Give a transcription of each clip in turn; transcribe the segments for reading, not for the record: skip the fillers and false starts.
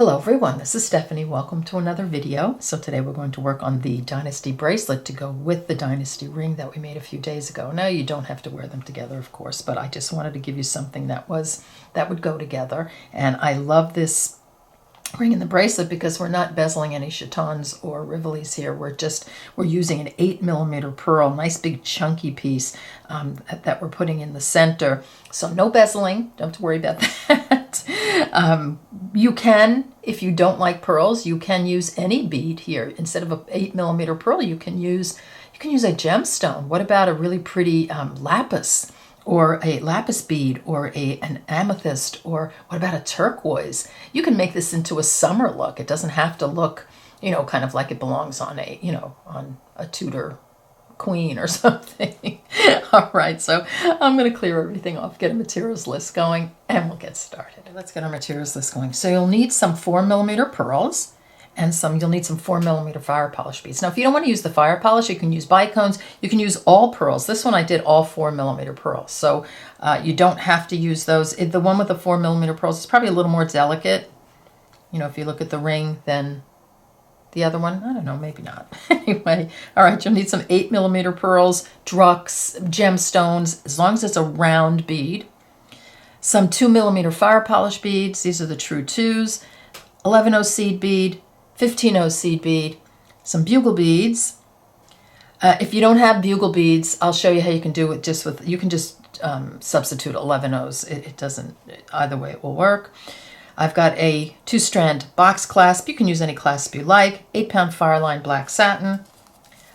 Hello everyone, this is Stephanie. Welcome to another video. So today we're going to work on the Dynasty bracelet to go with the Dynasty ring that we made a few days ago. Now you don't have to wear them together, of course, but I just wanted to give you something that would go together. And I love this ring in the bracelet because we're not bezeling any chatons or rivolis here. We're using an 8mm pearl, nice big chunky piece that we're putting in the center. So no bezeling, don't have to worry about that. You can, if you don't like pearls, you can use any bead here. Instead of an 8mm pearl, you can use a gemstone. What about a really pretty lapis? Or a lapis bead, or an amethyst, or what about a turquoise? You can make this into a summer look. It doesn't have to look, kind of like it belongs on on a Tudor queen or something. All right, so I'm going to clear everything off, get a materials list going, and we'll get started. Let's get our materials list going. So you'll need some 4mm pearls, and you'll need some 4mm fire polish beads. Now, if you don't want to use the fire polish, you can use bicones. You can use all pearls. This one I did all 4mm pearls, so you don't have to use those. The one with the 4mm pearls is probably a little more delicate. If you look at the ring, than the other one. I don't know, maybe not. Anyway, all right, you'll need some 8mm pearls, drucks, gemstones, as long as it's a round bead. Some 2mm fire polish beads. These are the true 2s. 11/0 seed bead. 15/0 seed bead, some bugle beads. If you don't have bugle beads, I'll show you how you can do it you can just substitute 11/0s. It doesn't, either way it will work. I've got a 2-strand box clasp. You can use any clasp you like. 8-pound Fireline black satin.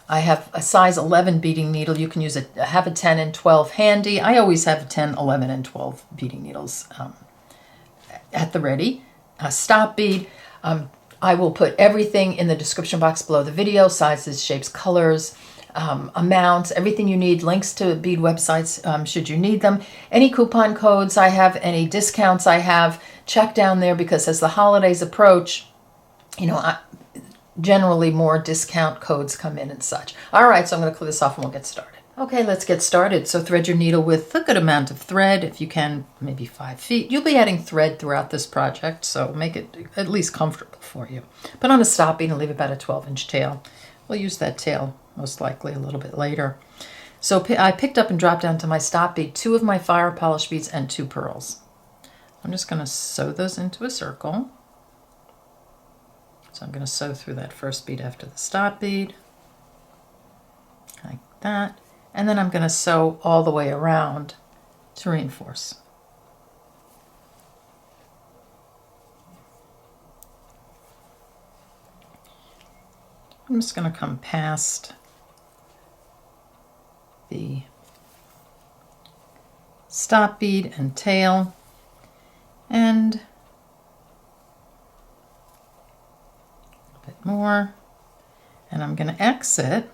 I have a size 11 beading needle. You can have a 10 and 12 handy. I always have 10, 11, and 12 beading needles at the ready. A stop bead. I will put everything in the description box below the video, sizes, shapes, colors, amounts, everything you need, links to bead websites should you need them. Any coupon codes I have, any discounts I have, check down there, because as the holidays approach, generally more discount codes come in and such. All right, so I'm going to clear this off and we'll get started. Okay, let's get started. So thread your needle with a good amount of thread. If you can, maybe 5 feet. You'll be adding thread throughout this project, so make it at least comfortable for you. Put on a stop bead and leave about a 12-inch tail. We'll use that tail most likely a little bit later. So I picked up and dropped down to my stop bead 2 of my fire polish beads and 2 pearls. I'm just going to sew those into a circle. So I'm going to sew through that first bead after the stop bead, like that. And then I'm going to sew all the way around to reinforce. I'm just going to come past the stop bead and tail, and a bit more, and I'm going to exit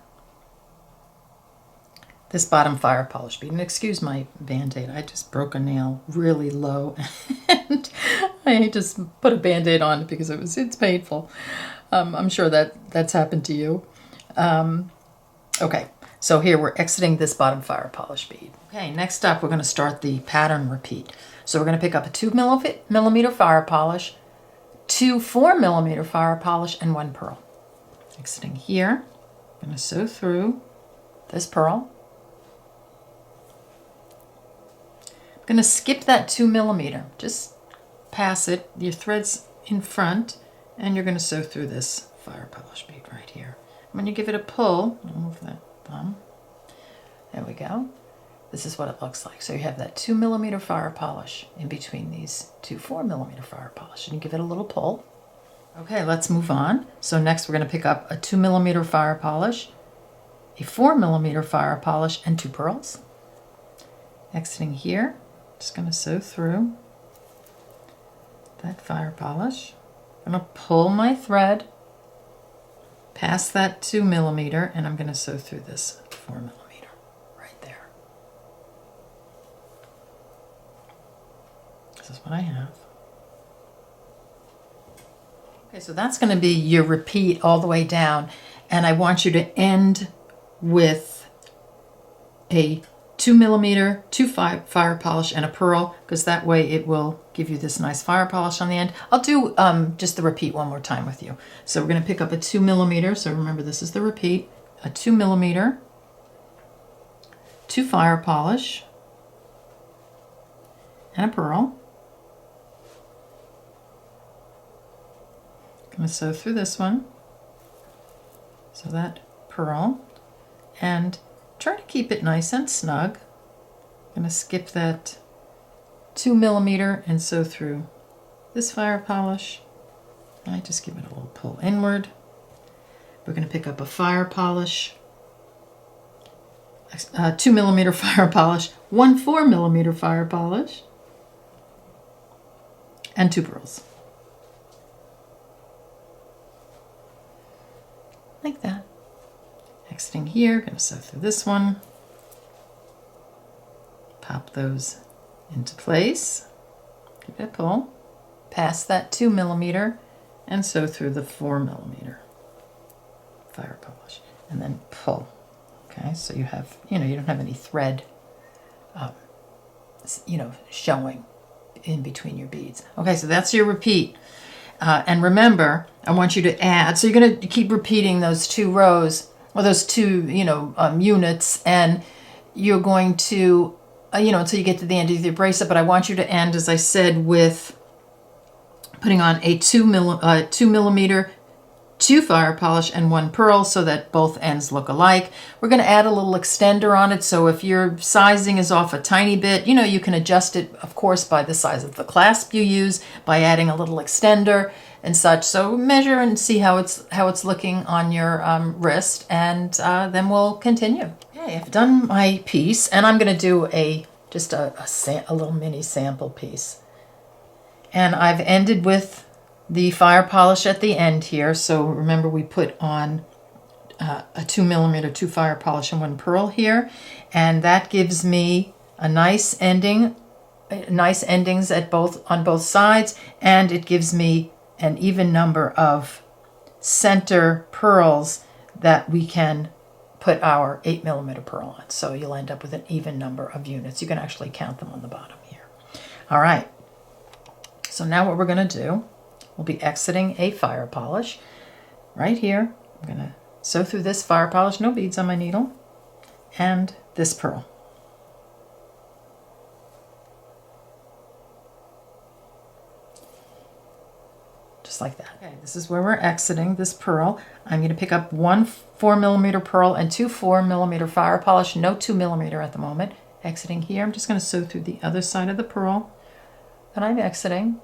this bottom fire polish bead. And excuse my band-aid, I just broke a nail really low and I just put a band-aid on it because it's painful. I'm sure that's happened to you. Okay, so here we're exiting this bottom fire polish bead. Okay, next up we're going to start the pattern repeat. So we're going to pick up a 2mm fire polish, 2 4mm fire polish, and 1 pearl. Exiting here, I'm going to sew through this pearl. I'm going to skip that 2mm, just pass it, your thread's in front, and you're going to sew through this fire polish bead right here. When you give it a pull, I'll move that thumb, there we go. This is what it looks like. So you have that 2mm fire polish in between these 2 4mm fire polish, and you give it a little pull. Okay, let's move on. So next we're going to pick up a 2mm fire polish, a 4mm fire polish, and 2 pearls. Exiting here, just going to sew through that fire polish. I'm going to pull my thread past that 2mm, and I'm going to sew through this 4mm right there. This is what I have. Okay, so that's going to be your repeat all the way down, and I want you to end with a 2mm, two fire polish, and a pearl, because that way it will give you this nice fire polish on the end. I'll do just the repeat one more time with you. So we're going to pick up a 2mm, so remember this is the repeat, a 2mm, two fire polish, and a pearl. I'm going to sew through this one, so that pearl, and try to keep it nice and snug. I'm going to skip that 2mm and sew through this fire polish. I just give it a little pull inward. We're going to pick up a fire polish, a 2mm fire polish, one 4mm fire polish, and two pearls. Like that. Exiting here, going to sew through this one. Pop those into place. Give it a pull. Pass that 2mm and sew through the 4mm fire polish. And then pull. Okay, so you have, you don't have any thread, showing in between your beads. Okay, so that's your repeat. And remember, I want you to add, so you're going to keep repeating those two rows, or those two, units, and you're going to, until you get to the end of your bracelet, but I want you to end, as I said, with putting on a 2mm, two fire polish, and one pearl, so that both ends look alike. We're going to add a little extender on it, so if your sizing is off a tiny bit, you can adjust it, of course, by the size of the clasp you use, by adding a little extender and such. So measure and see how it's looking on your wrist, and then we'll continue. Okay, I've done my piece, and I'm going to do just a little mini sample piece. And I've ended with the fire polish at the end here. So remember, we put on a 2mm, two fire polish, and one pearl here, and that gives me a nice endings on both sides, and it gives me an even number of center pearls that we can put our 8mm pearl on. So you'll end up with an even number of units. You can actually count them on the bottom here. All right. So now what we're going to do, we'll be exiting a fire polish right here. I'm going to sew through this fire polish, no beads on my needle, and this pearl. Just like that. Okay, this is where we're exiting this pearl. I'm going to pick up one 4mm pearl and two 4mm fire polish, no 2mm at the moment. Exiting here, I'm just going to sew through the other side of the pearl that I'm exiting.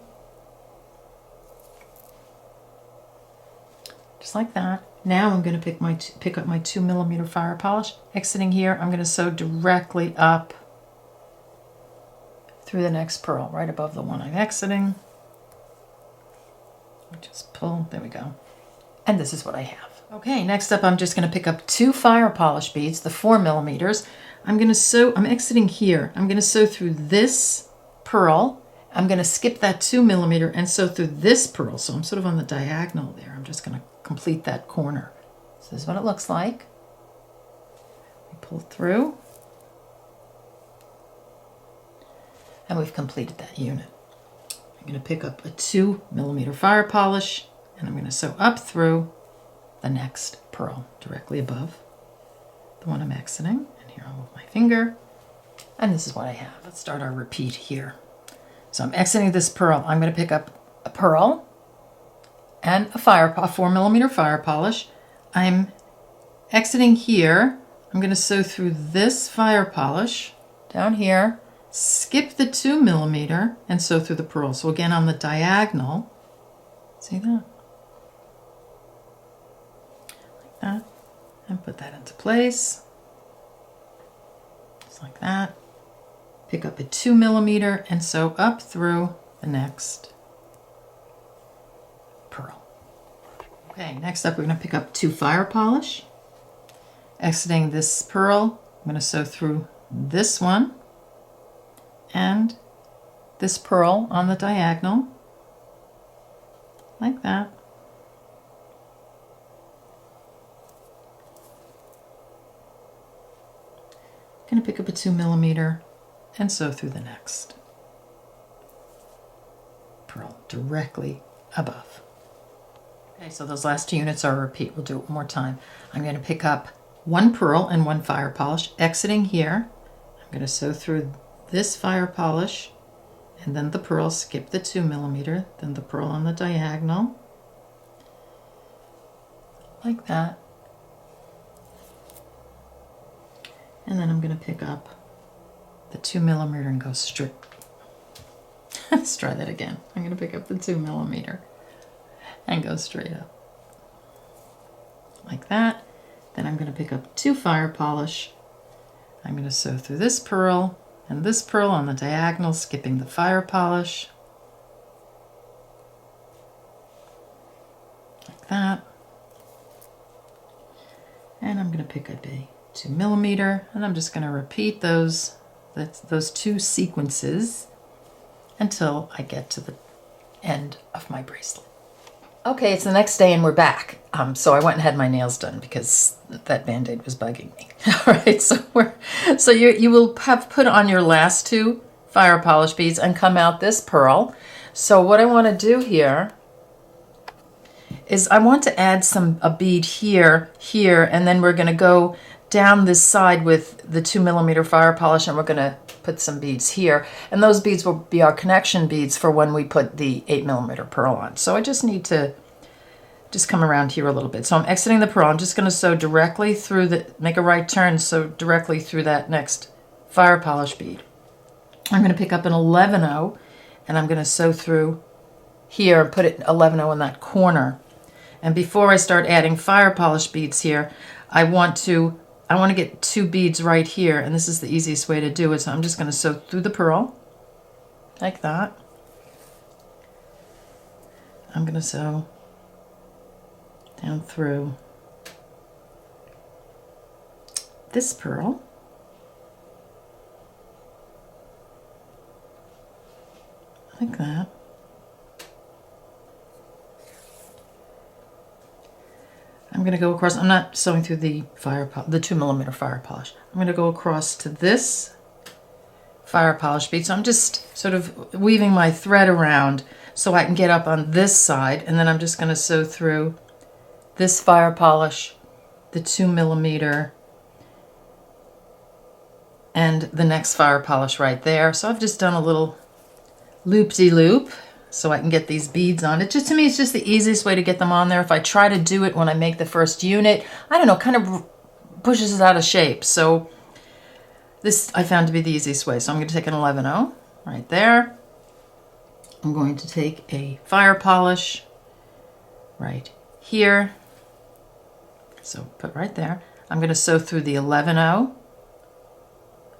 Just like that. Now I'm going to pick up my 2mm fire polish. Exiting here, I'm going to sew directly up through the next pearl, right above the one I'm exiting. Just pull, there we go. And this is what I have. Okay, next up I'm just going to pick up two fire polish beads, the 4mm. I'm exiting here. I'm going to sew through this pearl. I'm going to skip that 2mm and sew through this pearl. So I'm sort of on the diagonal there. I'm just going to complete that corner. So this is what it looks like. We pull through. And we've completed that unit. I'm going to pick up a 2mm fire polish, and I'm going to sew up through the next pearl directly above the one I'm exiting. And here I'll move my finger. And this is what I have. Let's start our repeat here. So I'm exiting this pearl. I'm going to pick up a pearl and a 4mm fire polish. I'm exiting here. I'm going to sew through this fire polish down here, skip the 2mm and sew through the pearl. So again on the diagonal, see that? Like that. And put that into place. Just like that. Pick up a 2mm and sew up through the next pearl. Okay, next up we're going to pick up two fire polish. Exiting this pearl, I'm going to sew through this one and this pearl on the diagonal, like that. I'm going to pick up a 2mm and sew through the next purl directly above. Okay, so those last 2 units are a repeat. We'll do it one more time. I'm going to pick up 1 purl and 1 fire polish, exiting here. I'm going to sew through this fire polish and then the purl, skip the 2mm, then the purl on the diagonal, like that. And then I'm going to pick up the 2mm and go straight. Let's try that again. I'm going to pick up the 2mm and go straight up. Like that. Then I'm going to pick up 2 fire polish. I'm going to sew through this purl and this purl on the diagonal, skipping the fire polish. Like that. And I'm going to pick up a 2mm, and I'm just going to repeat those 2 sequences until I get to the end of my bracelet. Okay, it's the next day and we're back. So I went and had my nails done because that Band-Aid was bugging me. All right, so you will have put on your last 2 fire polish beads and come out this purl. So what I want to do here is I want to add a bead here, and then we're going to go down this side with the 2mm fire polish, and we're going to put some beads here. And those beads will be our connection beads for when we put the 8mm purl on. So I just need to come around here a little bit. So I'm exiting the purl. I'm just going to sew directly through make a right turn, sew directly through that next fire polish bead. I'm going to pick up an 11-0, and I'm going to sew through here and put it 11-0 in that corner. And before I start adding fire polish beads here, I want to get 2 beads right here, and this is the easiest way to do it. So I'm just going to sew through the purl, like that. I'm going to sew down through this purl, like that. I'm going to go across. I'm not sewing through the 2mm fire polish. I'm going to go across to this fire polish bead. So I'm just sort of weaving my thread around so I can get up on this side, and then I'm just going to sew through this fire polish, the 2mm, and the next fire polish right there. So I've just done a little loop-de-loop so I can get these beads on. It just, to me, it's just the easiest way to get them on there. If I try to do it when I make the first unit, I don't know, kind of pushes it out of shape. So this I found to be the easiest way. So I'm going to take an 11-0 right there. I'm going to take a fire polish right here. So put right there. I'm going to sew through the 11-0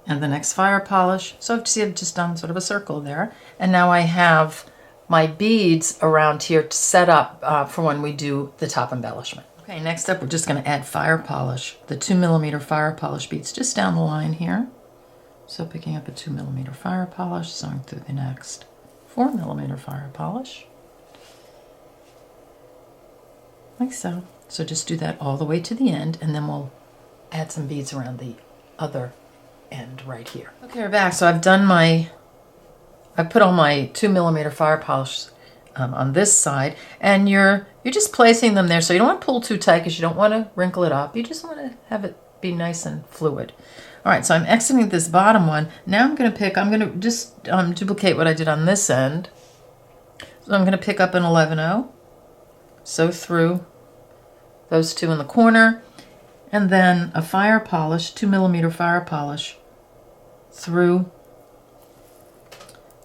and the next fire polish. So I've just done sort of a circle there. And now I have my beads around here to set up for when we do the top embellishment. Okay, next up we're just going to add fire polish, the 2mm fire polish beads just down the line here. So picking up a 2mm fire polish, sewing through the next 4mm fire polish, like so. So just do that all the way to the end, and then we'll add some beads around the other end right here. Okay, we're back. So I put all my 2mm fire polish on this side, and you're just placing them there. So you don't want to pull too tight because you don't want to wrinkle it up. You just want to have it be nice and fluid. All right, so I'm exiting this bottom one. Now I'm going to just duplicate what I did on this end. So I'm going to pick up an 11-0, sew through those 2 in the corner, and then a fire polish, 2mm fire polish, through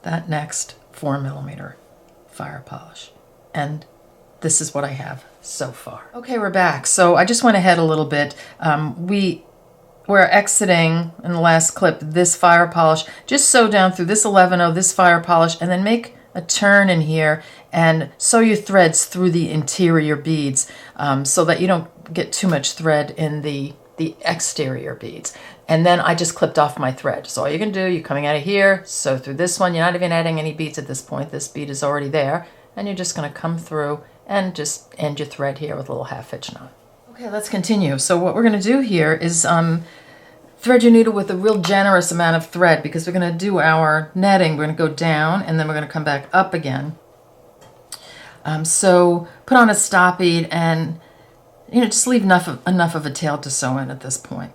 that next 4mm fire polish. And this is what I have so far. Okay, we're back. So I just went ahead a little bit. We're exiting in the last clip this fire polish. Just sew down through this 11-0, this fire polish, and then make a turn in here and sew your threads through the interior beads so that you don't get too much thread in the exterior beads. And then I just clipped off my thread. So all you can do, you're coming out of here, sew through this one. You're not even adding any beads at this point. This bead is already there. And you're just going to come through and just end your thread here with a little half hitch knot. Okay, let's continue. So what we're going to do here is thread your needle with a real generous amount of thread, because we're going to do our netting. We're going to go down and then we're going to come back up again. So put on a stop bead and, you know, just leave enough of a tail to sew in at this point.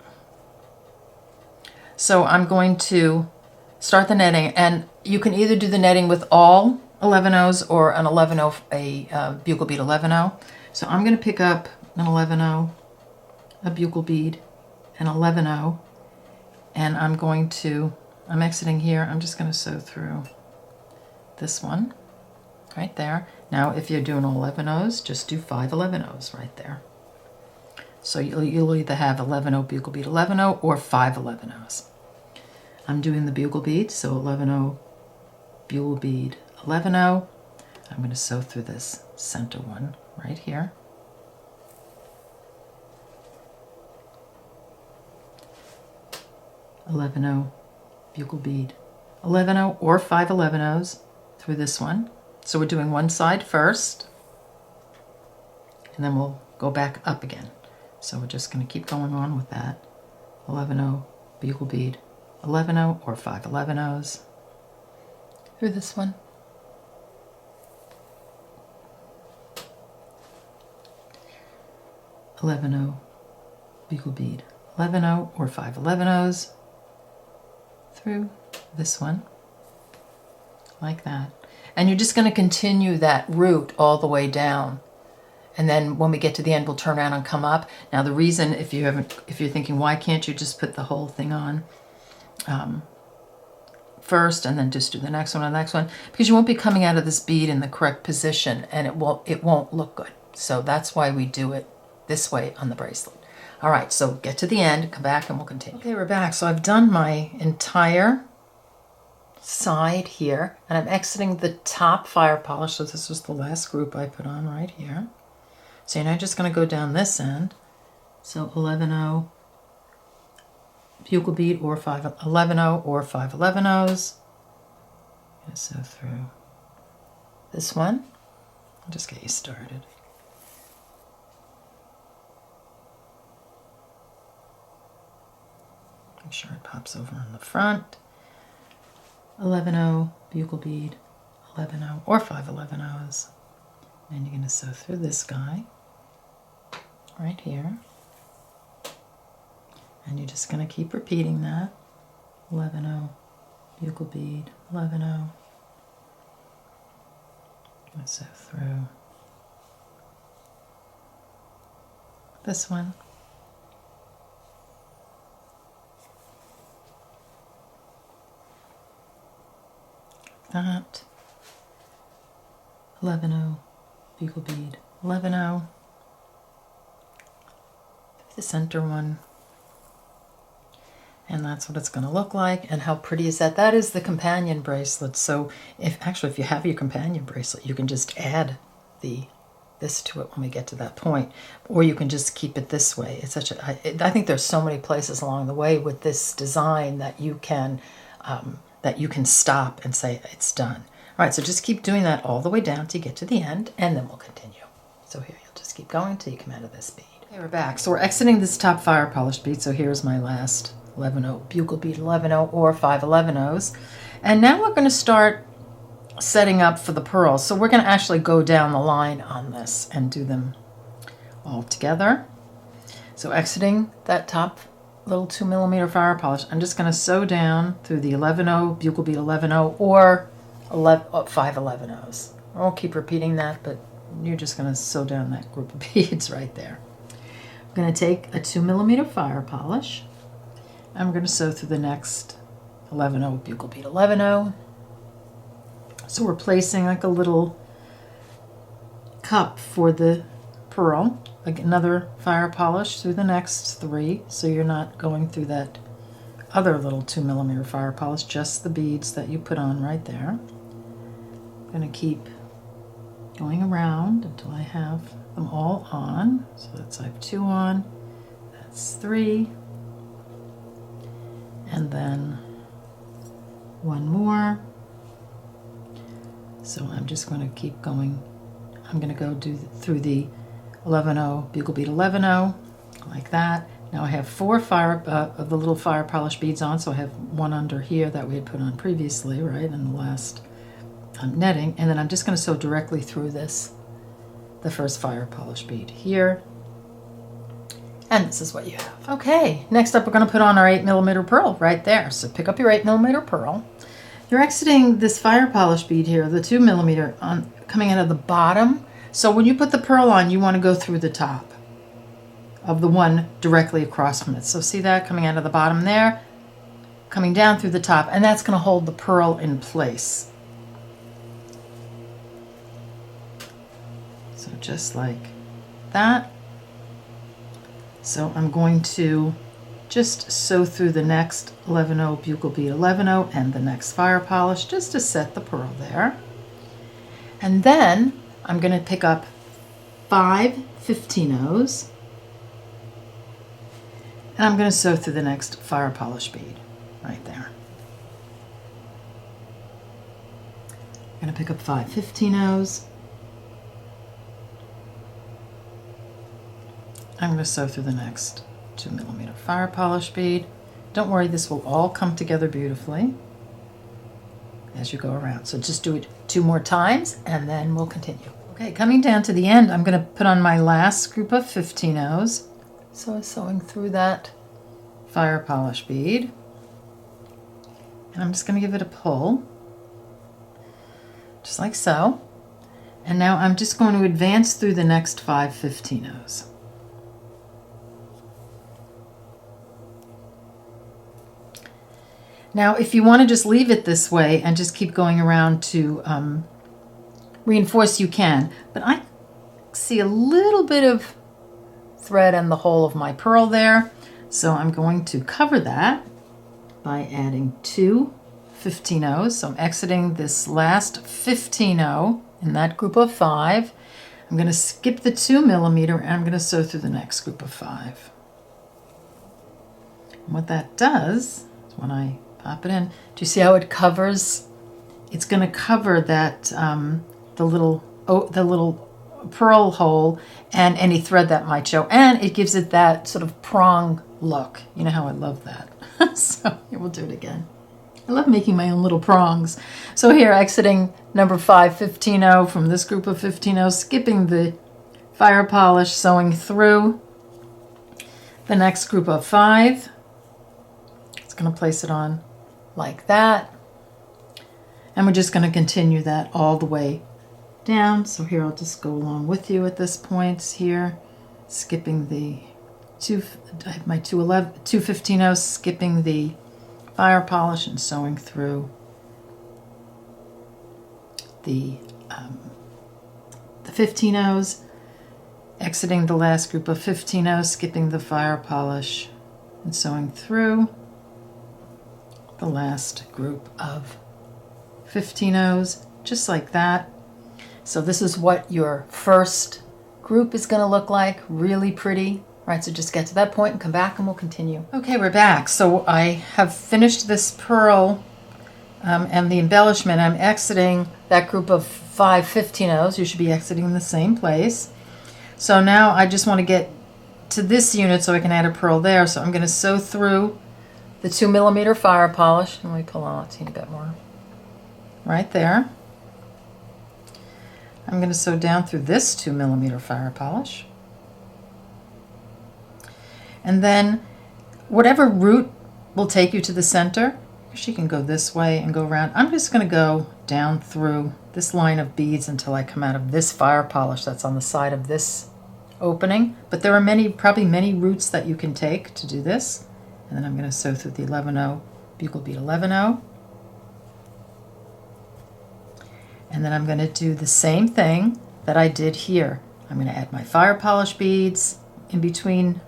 So I'm going to start the netting, and you can either do the netting with all 11/0s or an 11/0, a bugle bead 11/0. So I'm going to pick up an 11/0, a bugle bead, an 11/0, and I'm exiting here. I'm just going to sew through this one right there. Now, if you're doing 11/0s, just do 5 11/0s right there. So you'll either have 11/0 bugle bead 11/0 or 5 11/0s. I'm doing the bugle bead, so 11/0 bugle bead 11/0. I'm going to sew through this center one right here. $11/0 bugle bead 11/0 or 5 11/0s through this one. So we're doing one side first, and then we'll go back up again. So we're just going to keep going on with that. 11/0 bugle bead 11/0 or 5 11/0s through this one. $11/0 bugle bead 11/0 or 5 11/0s through this one, like that. And you're just going to continue that route all the way down. And then when we get to the end, we'll turn around and come up. Now the reason, if you're thinking, why can't you just put the whole thing on first and then just do the next one and the next one? Because you won't be coming out of this bead in the correct position, and it won't look good. So that's why we do it this way on the bracelet. All right, so get to the end, come back, and we'll continue. Okay, we're back. So I've done my entire side here, and I'm exiting the top fire polish. So this was the last group I put on right here. So you're not just going to go down this end. So 11/0 bugle bead or 5 11/0 or 5 11/0s. So through this one, I'll just get you started. Make sure it pops over on the front. 11/0 bugle bead 11/0 or 5 11/0s. And you're going to sew through this guy right here. And you're just going to keep repeating that. 11/0 bugle bead 11/0. Going to sew through this one. That. 11/0 bugle bead 11/0. The center one. And that's what it's going to look like. And how pretty is that? That is the companion bracelet. So if you have your companion bracelet, you can just add this to it when we get to that point, or you can just keep it this way. It's such a, I think there's so many places along the way with this design that you can stop and say it's done. All right, so just keep doing that all the way down till you get to the end, and then we'll continue. So here, you'll just keep going till you come out of this bead. Okay, we're back. So we're exiting this top fire polished bead. So here's my last 11/0 bugle bead 11/0 or 5 11/0s. And now we're going to start setting up for the pearls. So we're going to actually go down the line on this and do them all together. So exiting that top little 2mm fire polish, I'm just going to sew down through the 11/0 bugle bead 11/0 or 5 11/0s. I won't keep repeating that, but you're just going to sew down that group of beads right there. I'm going to take a 2mm fire polish. I'm going to sew through the next 11/0 bugle bead 11/0. So we're placing like a little cup for the pearl, like another fire polish through the next 3, so you're not going through that other little 2mm fire polish, just the beads that you put on right there. I'm going to keep going around until I have them all on. So that's, I have 2 on, that's 3, and then 1 more. So I'm just going to keep going. I'm going to go through the 11/0 bugle bead 11/0 like that. Now I have 4 of the little fire polish beads on, so I have one under here that we had put on previously, right, in the last netting, and then I'm just going to sew directly through this, the first fire polish bead here, and this is what you have. Okay, next up we're going to put on our 8mm purl right there. So pick up your 8mm purl. You're exiting this fire polish bead here, the 2mm, on coming out of the bottom. So when you put the purl on, you want to go through the top of the one directly across from it. So see that coming out of the bottom there, coming down through the top, and that's going to hold the purl in place. So just like that. So I'm going to just sew through the next 11/0 bugle bead 11/0 and the next fire polish just to set the purl there. And then I'm going to pick up 5 15/0s. And I'm going to sew through the next fire polish bead right there. I'm going to pick up 5 15/0s. I'm going to sew through the next 2mm fire polish bead. Don't worry, this will all come together beautifully as you go around. So just do it 2 more times and then we'll continue. Okay, coming down to the end, I'm going to put on my last group of 15/0s. So sewing through that fire polish bead, and I'm just going to give it a pull, just like so. And now I'm just going to advance through the next 5 15/0s. Now, if you want to just leave it this way and just keep going around to reinforce, you can, but I see a little bit of thread in the hole of my purl there, so I'm going to cover that by adding 2 15/0s. So I'm exiting this last 15/0 in that group of 5. I'm going to skip the 2mm and I'm going to sew through the next group of 5. And what that does is when I pop it in, do you see how it covers? It's going to cover that the little purl hole and any thread that might show, and it gives it that sort of prong look. You know how I love that. So here, we'll do it again. I love making my own little prongs. So here, exiting number 5 15/0 from this group of 15/0, skipping the fire polish, sewing through the next group of 5. It's going to place it on like that, and we're just going to continue that all the way down. So here, I'll just go along with you at this point here, skipping the I have my 2 15/0s, skipping the fire polish and sewing through the 15/0s, exiting the last group of 15/0s, skipping the fire polish and sewing through the last group of 15/0s, just like that. So this is what your first group is going to look like, really pretty. Right, so just get to that point and come back and we'll continue. Okay, we're back. So I have finished this purl and the embellishment. I'm exiting that group of 5 15/0s. You should be exiting in the same place. So now I just want to get to this unit so I can add a purl there. So I'm going to sew through the 2mm fire polish. And let me pull on a teeny bit more. Right there. I'm going to sew down through this 2mm fire polish. And then whatever route will take you to the center, she can go this way and go around. I'm just going to go down through this line of beads until I come out of this fire polish that's on the side of this opening. But there are probably many routes that you can take to do this. And then I'm going to sew through the 11/0 bugle bead 11/0. And then I'm going to do the same thing that I did here. I'm going to add my fire polish beads in between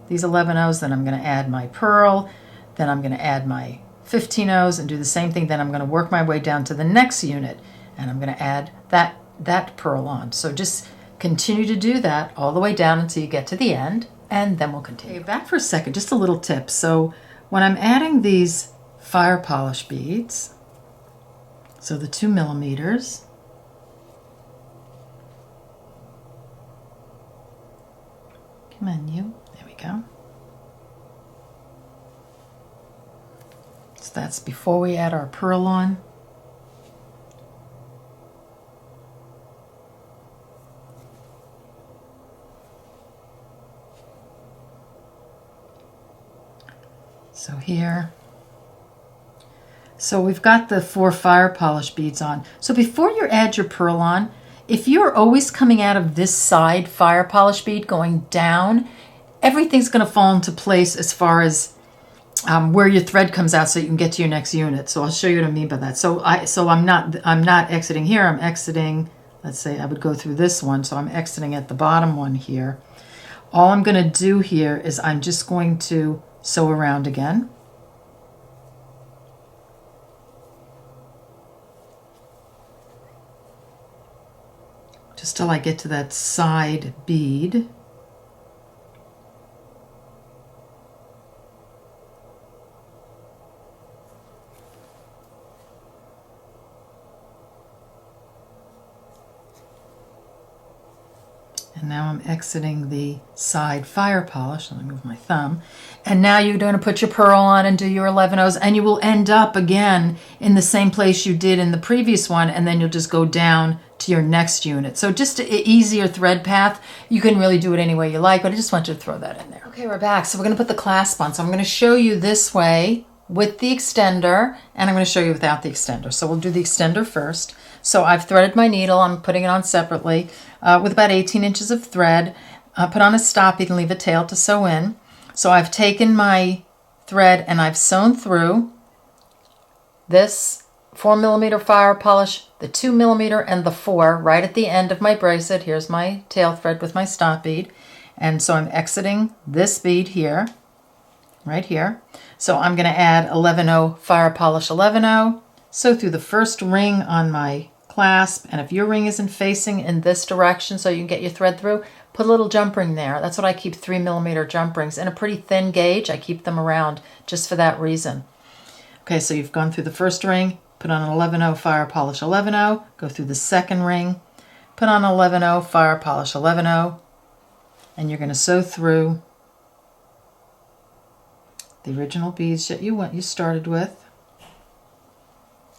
these 11/0s, then I'm going to add my purl, then I'm going to add my 15/0s and do the same thing. Then I'm going to work my way down to the next unit and I'm going to add that purl on. So just continue to do that all the way down until you get to the end, and then we'll continue. Okay, back for a second, just a little tip. So when I'm adding these fire polish beads, so the 2mm, come on you, there we go. that's before we add our pearl on. So here, so we've got the 4 fire polish beads on. So before you add your pearl on, if you're always coming out of this side fire polish bead going down, everything's going to fall into place as far as where your thread comes out, so you can get to your next unit. So I'll show you what I mean by that. So I'm not exiting here. I'm exiting. Let's say I would go through this one. So I'm exiting at the bottom one here. All I'm going to do here is I'm just going to sew around again. Just till I get to that side bead. And now I'm exiting the side fire polish. Let me move my thumb. And now you're going to put your pearl on and do your 11/0s, and you will end up again in the same place you did in the previous one, and then you'll just go down to your next unit. So just an easier thread path. You can really do it any way you like, but I just want you to throw that in there. Okay, we're back. So we're going to put the clasp on. So I'm going to show you this way with the extender, and I'm going to show you without the extender. So we'll do the extender first. So I've threaded my needle. I'm putting it on separately with about 18 inches of thread. Put on a stop bead and leave a tail to sew in. So I've taken my thread and I've sewn through this 4mm fire polish, the 2mm, and the 4 right at the end of my bracelet. Here's my tail thread with my stop bead. And so I'm exiting this bead here, right here. So I'm going to add 11/0 fire polish 11/0. Sew through the first ring on my clasp, and if your ring isn't facing in this direction so you can get your thread through, put a little jump ring there. That's what I keep, 3mm jump rings in a pretty thin gauge. I keep them around just for that reason. Okay, so you've gone through the first ring, put on an 11/0 fire polish 11/0, go through the second ring, put on 11/0 fire polish 11/0, and you're going to sew through the original beads that you started with.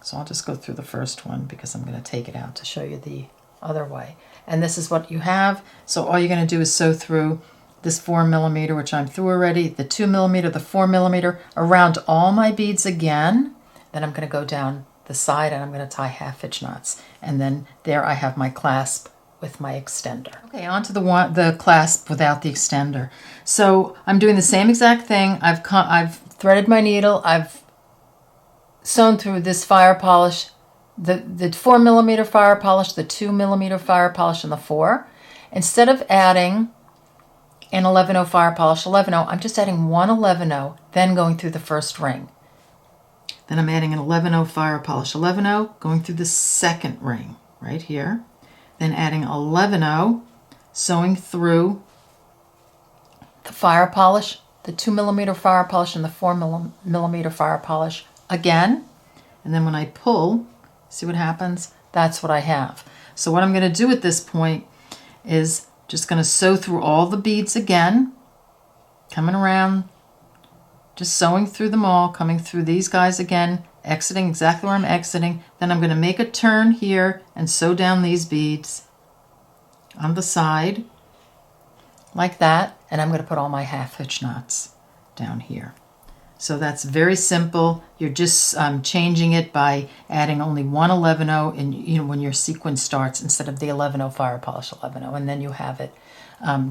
So I'll just go through the first one because I'm going to take it out to show you the other way. And this is what you have. So all you're going to do is sew through this 4mm, which I'm through already, the 2mm, the 4mm, around all my beads again. Then I'm going to go down the side and I'm going to tie 1/2 inch knots. And then there I have my clasp with my extender. Okay, on to the clasp without the extender. So I'm doing the same exact thing. I've threaded my needle. I've sewn through this fire polish, the 4mm fire polish, the 2mm fire polish, and the 4. Instead of adding an 11/0 fire polish 11/0, I'm just adding one 11/0, then going through the first ring. Then I'm adding an 11/0 fire polish 11/0, going through the second ring right here. Then adding 11/0, sewing through the fire polish, the 2mm fire polish, and the 4mm fire polish again. And then when I pull, see what happens? That's what I have. So what I'm going to do at this point is just going to sew through all the beads again, coming around, just sewing through them all, coming through these guys again, exiting exactly where I'm exiting. Then I'm going to make a turn here and sew down these beads on the side like that, and I'm going to put all my 1/2 inch knots down here. So that's very simple. You're just changing it by adding only one 11/0 in, when your sequence starts instead of the 11/0 fire polish 11/0, and then you have it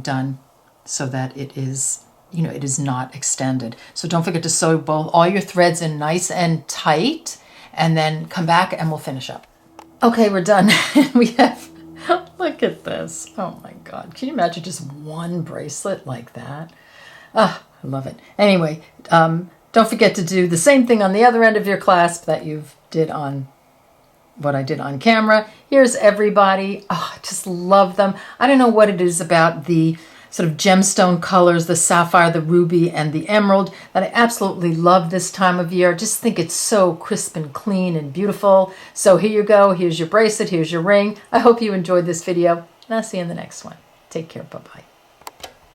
done so that it is, it is not extended. So don't forget to sew all your threads in nice and tight, and then come back and we'll finish up. Okay, we're done. We have, look at this. Oh my God, can you imagine just one bracelet like that? Ah, I love it. Anyway, don't forget to do the same thing on the other end of your clasp that you've did on what I did on camera. Here's everybody. Oh, I just love them. I don't know what it is about the sort of gemstone colors, the sapphire, the ruby, and the emerald, that I absolutely love this time of year. I just think it's so crisp and clean and beautiful. So here you go. Here's your bracelet. Here's your ring. I hope you enjoyed this video, and I'll see you in the next one. Take care. Bye-bye.